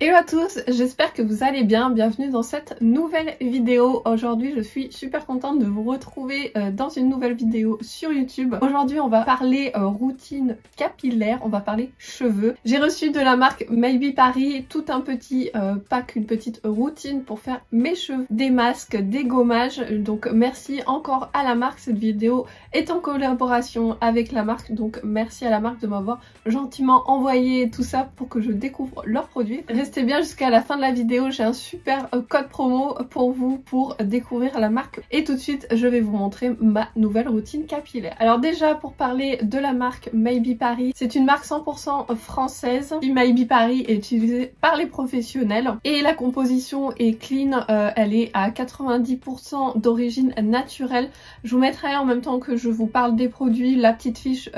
Hello à tous, j'espère que vous allez bien, bienvenue dans cette nouvelle vidéo. Aujourd'hui je suis super contente de vous retrouver dans une nouvelle vidéo sur YouTube. Aujourd'hui on va parler routine capillaire, on va parler cheveux. J'ai reçu de la marque Maybe Paris tout un petit pack, une petite routine pour faire mes cheveux, des masques, des gommages. Donc merci encore à la marque, cette vidéo est en collaboration avec la marque. Donc merci à la marque de m'avoir gentiment envoyé tout ça pour que je découvre leurs produits. Restez bien jusqu'à la fin de la vidéo, j'ai un super code promo pour vous pour découvrir la marque. Et tout de suite, je vais vous montrer ma nouvelle routine capillaire. Alors déjà, pour parler de la marque Maybe Paris, c'est une marque 100% française. Maybe Paris est utilisée par les professionnels et la composition est clean, elle est à 90% d'origine naturelle. Je vous mettrai en même temps que je vous parle des produits la petite fiche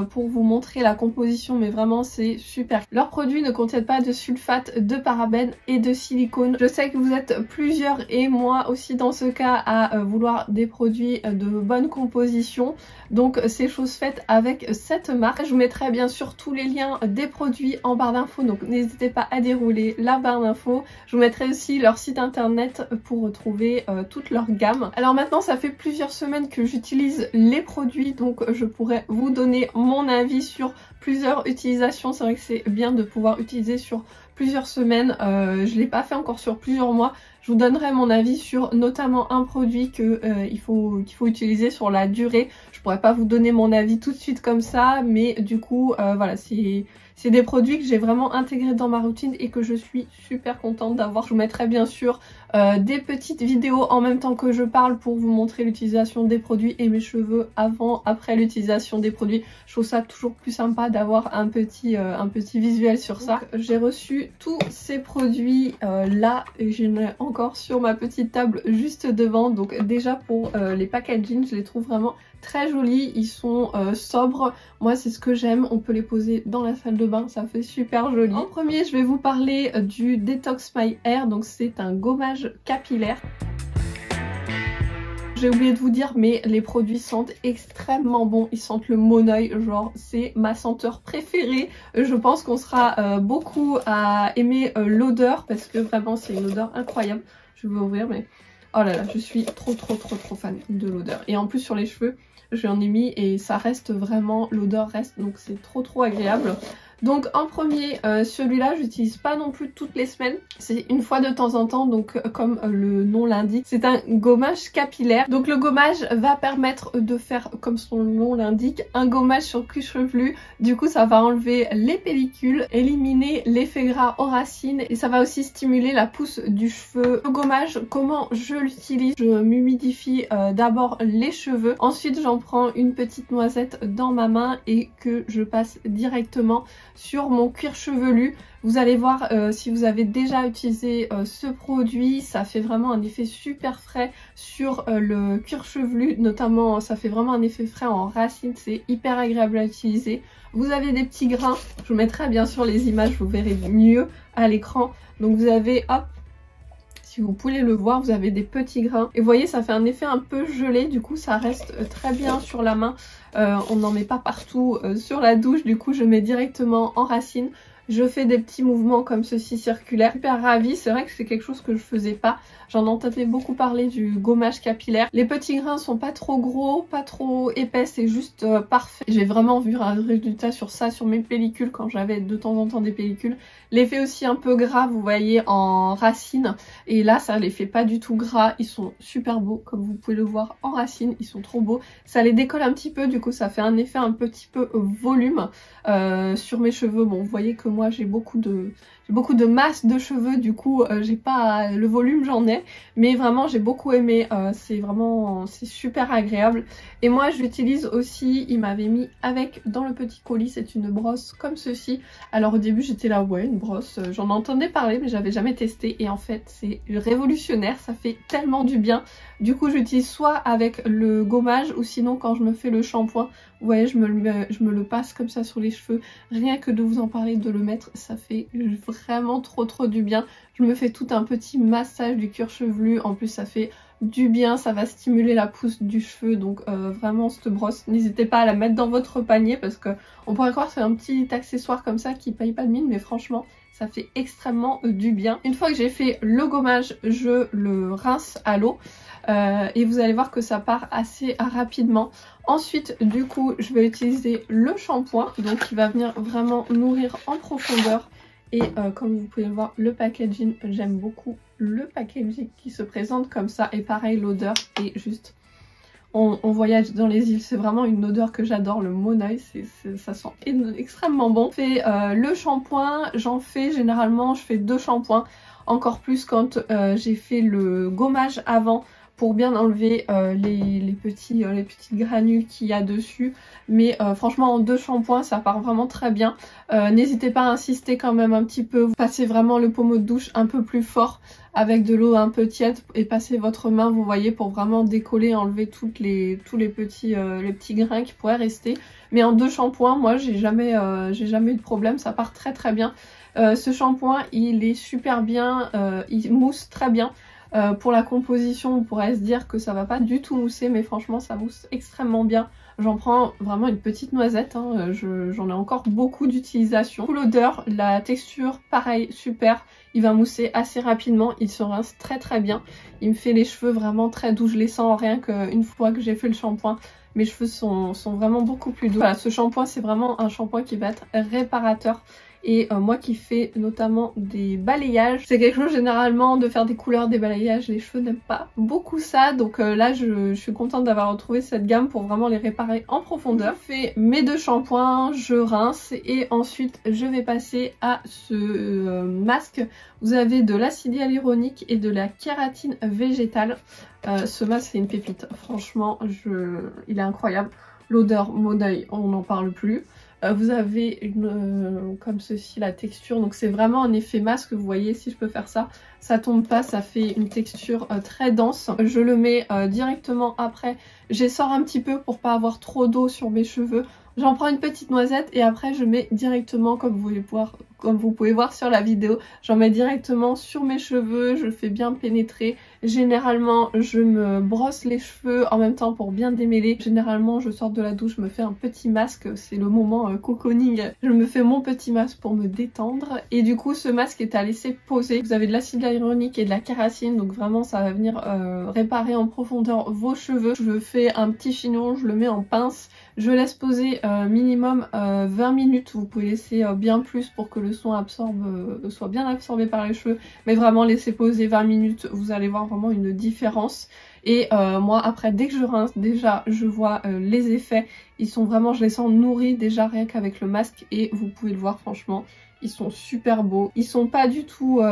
pour vous montrer la composition, mais vraiment c'est super. Leurs produits ne contiennent pas de sulfate, de parabènes et de silicone. Je sais que vous êtes plusieurs et moi aussi dans ce cas à vouloir des produits de bonne composition. Donc c'est chose faite avec cette marque. Je vous mettrai bien sûr tous les liens des produits en barre d'infos, donc n'hésitez pas à dérouler la barre d'infos. Je vous mettrai aussi leur site internet pour retrouver toute leur gamme. Alors maintenant ça fait plusieurs semaines que j'utilise les produits, donc je pourrais vous donner mon avis sur plusieurs utilisations. C'est vrai que c'est bien de pouvoir utiliser sur plusieurs semaines, je l'ai pas fait encore sur plusieurs mois. Je vous donnerai mon avis sur notamment un produit qu'il faut utiliser sur la durée. Je pourrais pas vous donner mon avis tout de suite comme ça, mais du coup voilà, c'est des produits que j'ai vraiment intégrés dans ma routine et que je suis super contente d'avoir. Je vous mettrai bien sûr des petites vidéos en même temps que je parle pour vous montrer l'utilisation des produits et mes cheveux avant, après l'utilisation des produits. Je trouve ça toujours plus sympa d'avoir un petit visuel sur ça. J'ai reçu tous ces produits là et j'en ai encore sur ma petite table juste devant. Donc déjà pour les packaging, je les trouve vraiment très jolis, ils sont sobres, moi c'est ce que j'aime, on peut les poser dans la salle de bain, ça fait super joli. En premier je vais vous parler du Detox My Hair, donc c'est un gommage capillaire. J'ai oublié de vous dire, mais les produits sentent extrêmement bon, ils sentent le monoeil, genre c'est ma senteur préférée. Je pense qu'on sera beaucoup à aimer l'odeur parce que vraiment c'est une odeur incroyable. Je vais ouvrir mais oh là là, je suis trop fan de l'odeur. Et en plus sur les cheveux, j'en ai mis et ça reste vraiment, l'odeur reste, donc c'est trop agréable. Donc en premier, celui-là j'utilise pas non plus toutes les semaines, c'est une fois de temps en temps, donc comme le nom l'indique, c'est un gommage capillaire. Donc le gommage va permettre de faire, comme son nom l'indique, un gommage sur cuir chevelu. Du coup ça va enlever les pellicules, éliminer l'effet gras aux racines et ça va aussi stimuler la pousse du cheveu. Le gommage, comment je l'utilise? Je m'humidifie d'abord les cheveux, ensuite j'en prends une petite noisette dans ma main et que je passe directement sur mon cuir chevelu. Vous allez voir si vous avez déjà utilisé ce produit, ça fait vraiment un effet super frais sur le cuir chevelu, notamment ça fait vraiment un effet frais en racines, c'est hyper agréable à utiliser. Vous avez des petits grains, je vous mettrai bien sûr les images, vous verrez mieux à l'écran. Donc vous avez, hop, si vous pouvez le voir, vous avez des petits grains. Et vous voyez, ça fait un effet un peu gelé, du coup ça reste très bien sur la main. On n'en met pas partout sur la douche, du coup je mets directement en racine. Je fais des petits mouvements comme ceci circulaires. Super ravie, c'est vrai que c'est quelque chose que je faisais pas. J'en entendais beaucoup parler du gommage capillaire. Les petits grains sont pas trop gros, pas trop épais, c'est juste parfait. J'ai vraiment vu un résultat sur ça, sur mes pellicules quand j'avais de temps en temps des pellicules. L'effet aussi un peu gras, vous voyez, en racine. Et là, ça les fait pas du tout gras. Ils sont super beaux, comme vous pouvez le voir en racine. Ils sont trop beaux. Ça les décolle un petit peu, du coup ça fait un effet un petit peu volume sur mes cheveux. Bon, vous voyez que moi j'ai beaucoup de masse de cheveux, du coup j'ai pas le volume, j'en ai, mais vraiment j'ai beaucoup aimé, c'est super agréable. Et moi je l'utilise aussi, il m'avait mis avec dans le petit colis, c'est une brosse comme ceci. Alors au début j'étais là, ouais, une brosse, j'en entendais parler mais j'avais jamais testé et en fait c'est révolutionnaire, ça fait tellement du bien. Du coup j'utilise soit avec le gommage ou sinon quand je me fais le shampoing, vous voyez je me le passe comme ça sur les cheveux. Rien que de vous en parler, de le mettre, ça fait vraiment trop du bien. Je me fais tout un petit massage du cuir chevelu, en plus ça fait du bien, ça va stimuler la pousse du cheveu, donc vraiment cette brosse, n'hésitez pas à la mettre dans votre panier parce que on pourrait croire que c'est un petit accessoire comme ça qui paye pas de mine, mais franchement ça fait extrêmement du bien. Une fois que j'ai fait le gommage, je le rince à l'eau et vous allez voir que ça part assez rapidement. Ensuite du coup je vais utiliser le shampoing, donc qui va venir vraiment nourrir en profondeur. Et comme vous pouvez le voir, le packaging, j'aime beaucoup le packaging qui se présente comme ça. Et pareil, l'odeur est juste... On voyage dans les îles, c'est vraiment une odeur que j'adore, le Monoeil, ça sent extrêmement bon. Je fais le shampoing, j'en fais généralement, je fais 2 shampoings. Encore plus quand j'ai fait le gommage avant, pour bien enlever les petites granules qu'il y a dessus. Mais franchement en 2 shampoings ça part vraiment très bien. N'hésitez pas à insister quand même un petit peu. Vous passez vraiment le pommeau de douche un peu plus fort avec de l'eau un peu tiède et passez votre main, vous voyez, pour vraiment décoller, enlever tous les petits grains qui pourraient rester. Mais en 2 shampoings, moi j'ai jamais eu de problème, ça part très bien. Ce shampoing il est super bien, il mousse très bien. Pour la composition, on pourrait se dire que ça va pas du tout mousser, mais franchement ça mousse extrêmement bien. J'en prends vraiment une petite noisette, hein. J'en ai encore beaucoup d'utilisation. Pour l'odeur, la texture, pareil, super. Il va mousser assez rapidement, il se rince très bien. Il me fait les cheveux vraiment très doux, je les sens rien qu'une fois que j'ai fait le shampoing. Mes cheveux sont vraiment beaucoup plus doux. Voilà, ce shampoing c'est vraiment un shampoing qui va être réparateur. Et moi qui fais notamment des balayages, c'est quelque chose généralement de faire des couleurs, des balayages, les cheveux n'aiment pas beaucoup ça, donc là je suis contente d'avoir retrouvé cette gamme pour vraiment les réparer en profondeur. Je fais mes 2 shampoings, je rince et ensuite je vais passer à ce masque. Vous avez de l'acide hyaluronique et de la kératine végétale. Ce masque c'est une pépite, franchement il est incroyable. L'odeur Monoeil, on n'en parle plus. Vous avez comme ceci la texture, donc c'est vraiment un effet masque, vous voyez, si je peux faire ça, ça tombe pas, ça fait une texture très dense. Je le mets directement après, j'essore un petit peu pour pas avoir trop d'eau sur mes cheveux. J'en prends une petite noisette et après je mets directement, comme vous pouvez voir sur la vidéo, j'en mets directement sur mes cheveux, je fais bien pénétrer. Généralement je me brosse les cheveux en même temps pour bien démêler. Généralement je sors de la douche, je me fais un petit masque, c'est le moment cocooning. Je me fais mon petit masque pour me détendre et du coup ce masque est à laisser poser. Vous avez de l'acide hyaluronique et de la kératine, donc vraiment ça va venir réparer en profondeur vos cheveux. Je fais un petit chignon, je le mets en pince, je laisse poser minimum 20 minutes. Vous pouvez laisser bien plus pour que le soin soit bien absorbé par les cheveux, mais vraiment laissez poser 20 minutes, vous allez voir vraiment une différence. Et moi après dès que je rince, déjà je vois les effets, ils sont vraiment, je les sens nourris déjà rien qu'avec le masque et vous pouvez le voir franchement. Ils sont super beaux, ils sont pas du tout,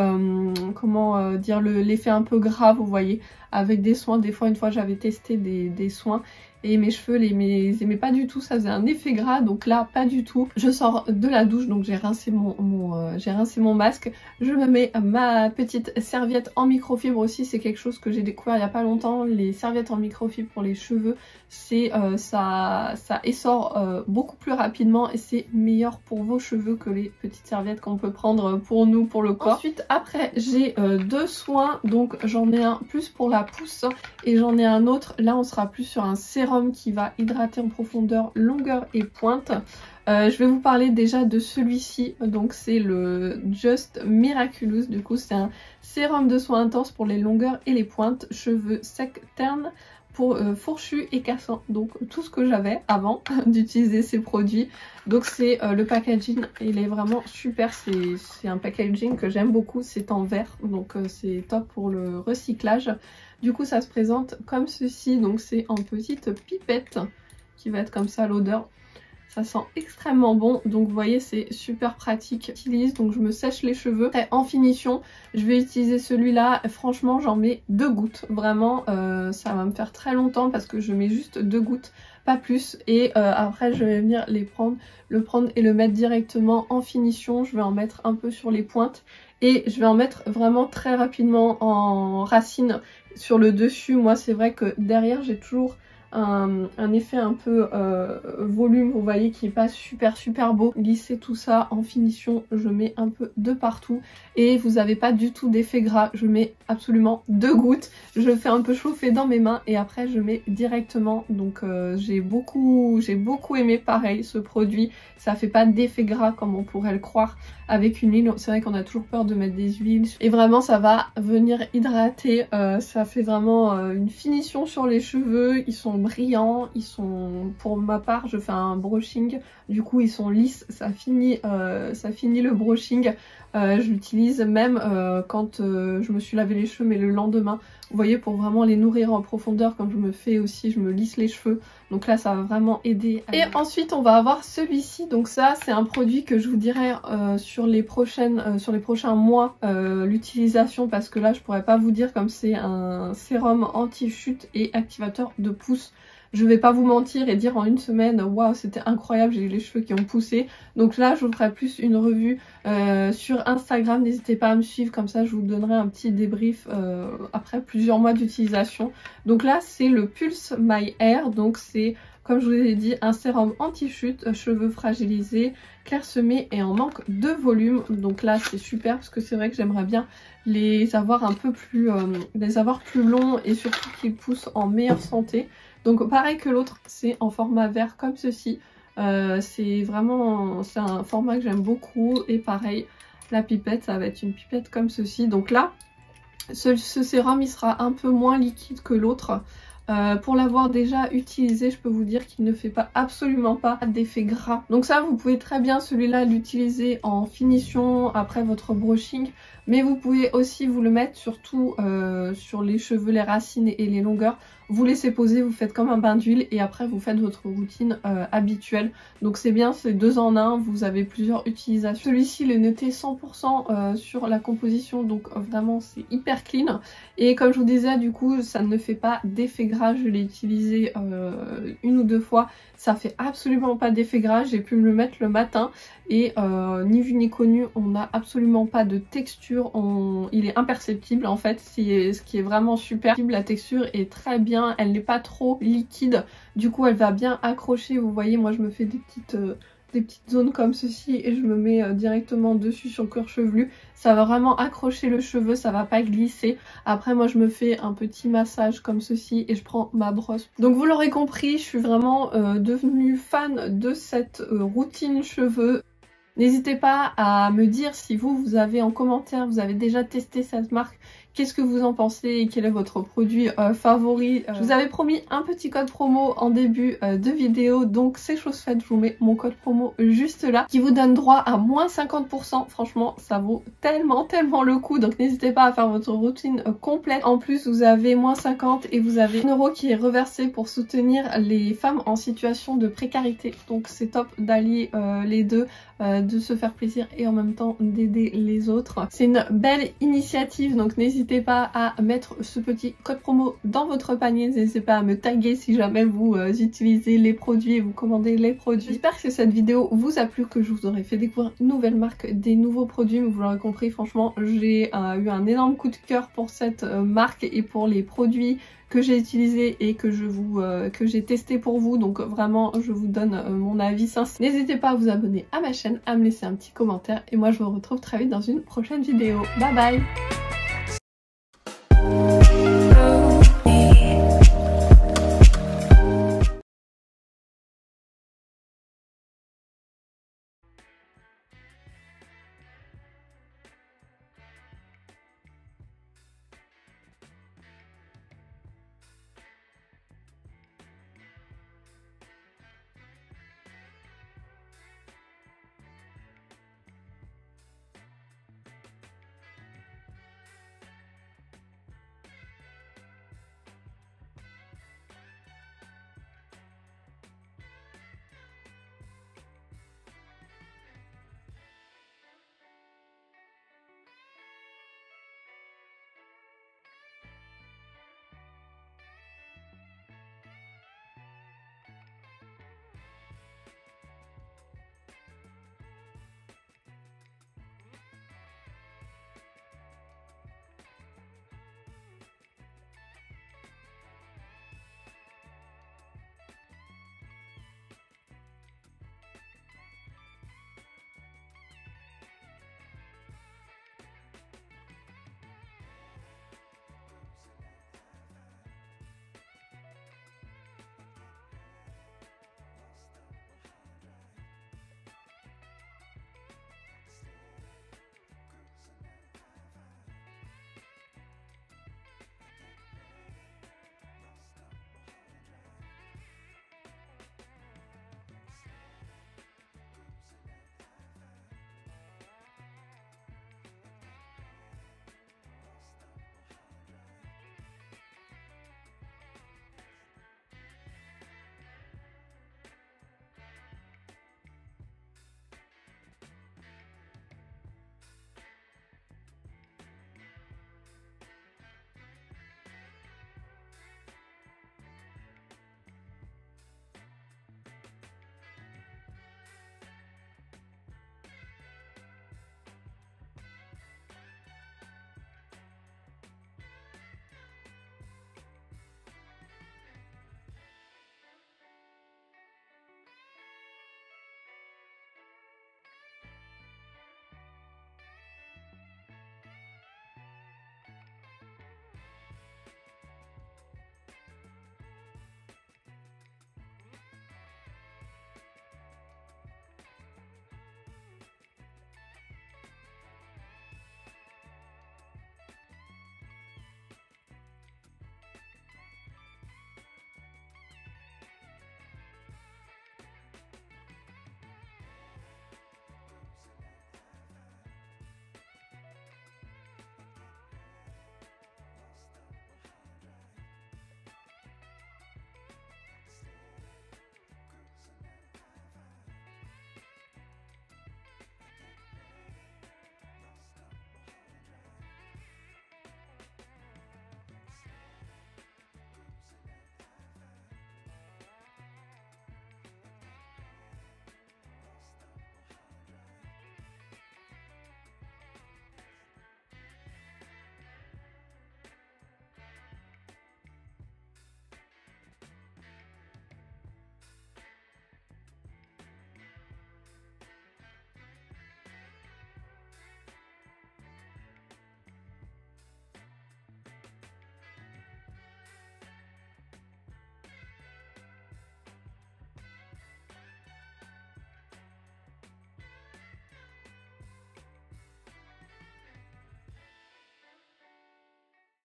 comment dire, l'effet un peu gras, vous voyez, avec des soins. Des fois, une fois j'avais testé des soins et mes cheveux les aimaient pas du tout, ça faisait un effet gras, donc là pas du tout. Je sors de la douche, donc j'ai rincé mon masque, je me mets ma petite serviette en microfibre aussi, c'est quelque chose que j'ai découvert il y a pas longtemps. Les serviettes en microfibre pour les cheveux, c'est ça essore beaucoup plus rapidement et c'est meilleur pour vos cheveux que les petites serviettes qu'on peut prendre pour nous, pour le corps. Ensuite après j'ai 2 soins, donc j'en ai un plus pour la pousse et j'en ai un autre, là on sera plus sur un sérum qui va hydrater en profondeur, longueur et pointe. Je vais vous parler déjà de celui-ci, donc c'est le Just Miraculous. Du coup c'est un sérum de soins intenses pour les longueurs et les pointes, cheveux secs, ternes, pour fourchus et cassants, donc tout ce que j'avais avant d'utiliser ces produits. Donc c'est le packaging, il est vraiment super, c'est un packaging que j'aime beaucoup, c'est en verre, donc c'est top pour le recyclage. Du coup ça se présente comme ceci, donc c'est en petite pipette qui va être comme ça l'odeur. Ça sent extrêmement bon, donc vous voyez c'est super pratique. J'utilise, donc je me sèche les cheveux. Et en finition, je vais utiliser celui-là. Franchement, j'en mets 2 gouttes. Vraiment, ça va me faire très longtemps parce que je mets juste 2 gouttes, pas plus. Et après, je vais venir le prendre et le mettre directement en finition. Je vais en mettre un peu sur les pointes et je vais en mettre vraiment très rapidement en racine sur le dessus. Moi c'est vrai que derrière j'ai toujours un effet un peu volume, vous voyez, qui est pas super beau. Lisser tout ça en finition, je mets un peu de partout et vous avez pas du tout d'effet gras. Je mets absolument 2 gouttes, je fais un peu chauffer dans mes mains et après je mets directement. Donc j'ai beaucoup aimé pareil ce produit. Ça fait pas d'effet gras comme on pourrait le croire avec une huile. C'est vrai qu'on a toujours peur de mettre des huiles et vraiment ça va venir hydrater. Ça fait vraiment une finition sur les cheveux. Ils sont brillants, ils sont, pour ma part je fais un brushing, du coup ils sont lisses, ça finit le brushing. Je l'utilise même quand je me suis lavé les cheveux, mais le lendemain, vous voyez, pour vraiment les nourrir en profondeur. Comme je me fais aussi, je me lisse les cheveux, donc là ça va vraiment aider. Et ensuite on va avoir celui-ci, donc ça c'est un produit que je vous dirai sur les prochains mois l'utilisation, parce que là je pourrais pas vous dire, comme c'est un sérum anti-chute et activateur de pousse. Je vais pas vous mentir et dire en une semaine waouh c'était incroyable, j'ai eu les cheveux qui ont poussé. Donc là je vous ferai plus une revue sur Instagram, n'hésitez pas à me suivre, comme ça je vous donnerai un petit débrief après plusieurs mois d'utilisation. Donc là c'est le Pulse My Hair, donc c'est, comme je vous ai dit, un sérum anti-chute, cheveux fragilisés, clairsemés et en manque de volume. Donc là c'est super parce que c'est vrai que j'aimerais bien les avoir un peu plus, plus longs et surtout qu'ils poussent en meilleure santé. Donc pareil que l'autre, c'est en format vert comme ceci. C'est un format que j'aime beaucoup. Et pareil, la pipette, ça va être une pipette comme ceci. Donc là, ce sérum, il sera un peu moins liquide que l'autre. Pour l'avoir déjà utilisé, je peux vous dire qu'il ne fait absolument pas d'effet gras. Donc ça, vous pouvez très bien celui-là l'utiliser en finition après votre brushing. Mais vous pouvez aussi vous le mettre surtout sur les cheveux, les racines et les longueurs. Vous laissez poser, vous faites comme un bain d'huile et après vous faites votre routine habituelle. Donc c'est bien, c'est 2 en 1, vous avez plusieurs utilisations. Celui-ci il est noté 100% sur la composition, donc vraiment c'est hyper clean. Et comme je vous disais, du coup ça ne fait pas d'effet gras, je l'ai utilisé 1 ou 2 fois. Ça fait absolument pas d'effet gras, j'ai pu me le mettre le matin et ni vu ni connu, on n'a absolument pas de texture, il est imperceptible en fait, ce qui est vraiment super. La texture est très bien, elle n'est pas trop liquide, du coup elle va bien accrocher. Vous voyez, moi je me fais des petites zones comme ceci et je me mets directement dessus sur le cuir chevelu. Ça va vraiment accrocher le cheveu, ça va pas glisser. Après moi je me fais un petit massage comme ceci et je prends ma brosse. Donc vous l'aurez compris, je suis vraiment devenue fan de cette routine cheveux. N'hésitez pas à me dire si vous avez en commentaire, vous avez déjà testé cette marque, qu'est-ce que vous en pensez et quel est votre produit favori. Je vous avais promis un petit code promo en début de vidéo, donc c'est chose faite, je vous mets mon code promo juste là, qui vous donne droit à moins 50%. Franchement, ça vaut tellement le coup, donc n'hésitez pas à faire votre routine complète. En plus, vous avez moins 50 et vous avez 1 € qui est reversé pour soutenir les femmes en situation de précarité. Donc c'est top d'allier les deux. De se faire plaisir et en même temps d'aider les autres. C'est une belle initiative, donc n'hésitez pas à mettre ce petit code promo dans votre panier. N'hésitez pas à me taguer si jamais vous utilisez les produits et vous commandez les produits. J'espère que cette vidéo vous a plu, que je vous aurai fait découvrir une nouvelle marque, des nouveaux produits. Mais vous l'aurez compris, franchement j'ai eu un énorme coup de cœur pour cette marque et pour les produits que j'ai utilisé et que j'ai testé pour vous. Donc vraiment je vous donne mon avis sincère. N'hésitez pas à vous abonner à ma chaîne, à me laisser un petit commentaire et moi je vous retrouve très vite dans une prochaine vidéo. Bye bye.